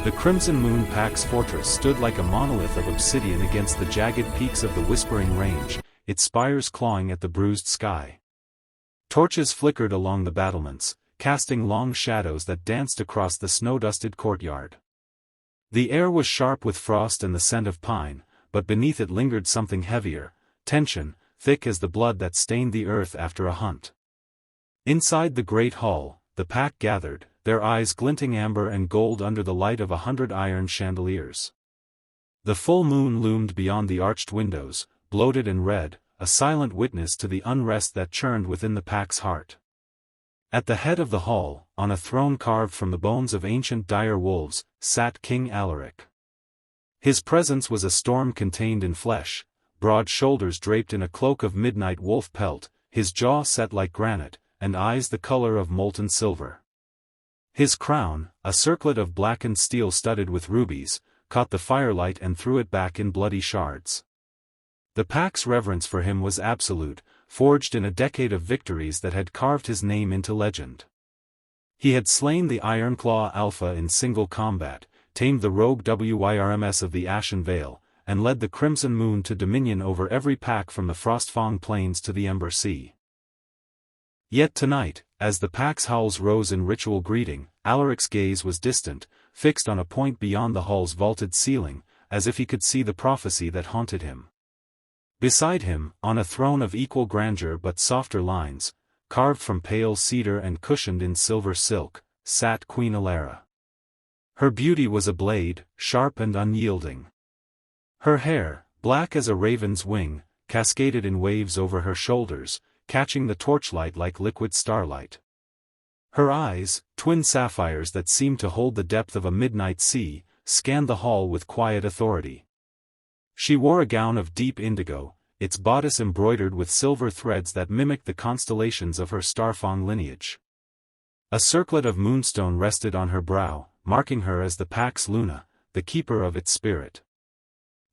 The Crimson Moon Pack's fortress stood like a monolith of obsidian against the jagged peaks of the Whispering Range, its spires clawing at the bruised sky. Torches flickered along the battlements, casting long shadows that danced across the snow-dusted courtyard. The air was sharp with frost and the scent of pine, but beneath it lingered something heavier, tension, thick as the blood that stained the earth after a hunt. Inside the great hall, the pack gathered, their eyes glinting amber and gold under the light of 100 iron chandeliers. The full moon loomed beyond the arched windows, bloated and red, a silent witness to the unrest that churned within the pack's heart. At the head of the hall, on a throne carved from the bones of ancient dire wolves, sat King Alaric. His presence was a storm contained in flesh, broad shoulders draped in a cloak of midnight wolf pelt, his jaw set like granite, and eyes the color of molten silver. His crown, a circlet of blackened steel studded with rubies, caught the firelight and threw it back in bloody shards. The pack's reverence for him was absolute, forged in a decade of victories that had carved his name into legend. He had slain the Ironclaw Alpha in single combat, tamed the rogue Wyrms of the Ashen Vale, and led the Crimson Moon to dominion over every pack from the Frostfang Plains to the Ember Sea. Yet tonight, as the pack's howls rose in ritual greeting, Alaric's gaze was distant, fixed on a point beyond the hall's vaulted ceiling, as if he could see the prophecy that haunted him. Beside him, on a throne of equal grandeur but softer lines, carved from pale cedar and cushioned in silver silk, sat Queen Alara. Her beauty was a blade, sharp and unyielding. Her hair, black as a raven's wing, cascaded in waves over her shoulders, catching the torchlight like liquid starlight. Her eyes, twin sapphires that seemed to hold the depth of a midnight sea, scanned the hall with quiet authority. She wore a gown of deep indigo, its bodice embroidered with silver threads that mimicked the constellations of her Starfang lineage. A circlet of moonstone rested on her brow, marking her as the pack's Luna, the keeper of its spirit.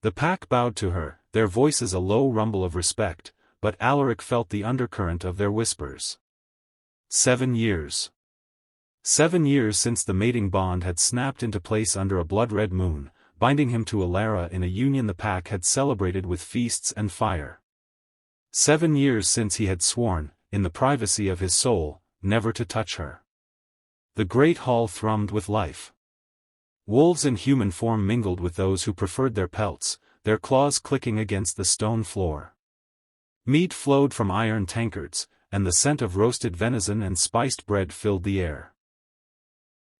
The pack bowed to her, their voices a low rumble of respect, but Alaric felt the undercurrent of their whispers. 7 years. 7 years since the mating bond had snapped into place under a blood-red moon, binding him to Alara in a union the pack had celebrated with feasts and fire. 7 years since he had sworn, in the privacy of his soul, never to touch her. The great hall thrummed with life. Wolves in human form mingled with those who preferred their pelts, their claws clicking against the stone floor. Meat flowed from iron tankards, and the scent of roasted venison and spiced bread filled the air.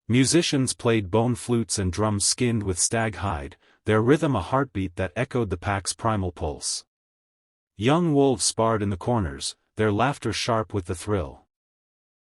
Musicians played bone flutes and drums skinned with stag hide, their rhythm a heartbeat that echoed the pack's primal pulse. Young wolves sparred in the corners, their laughter sharp with the thrill.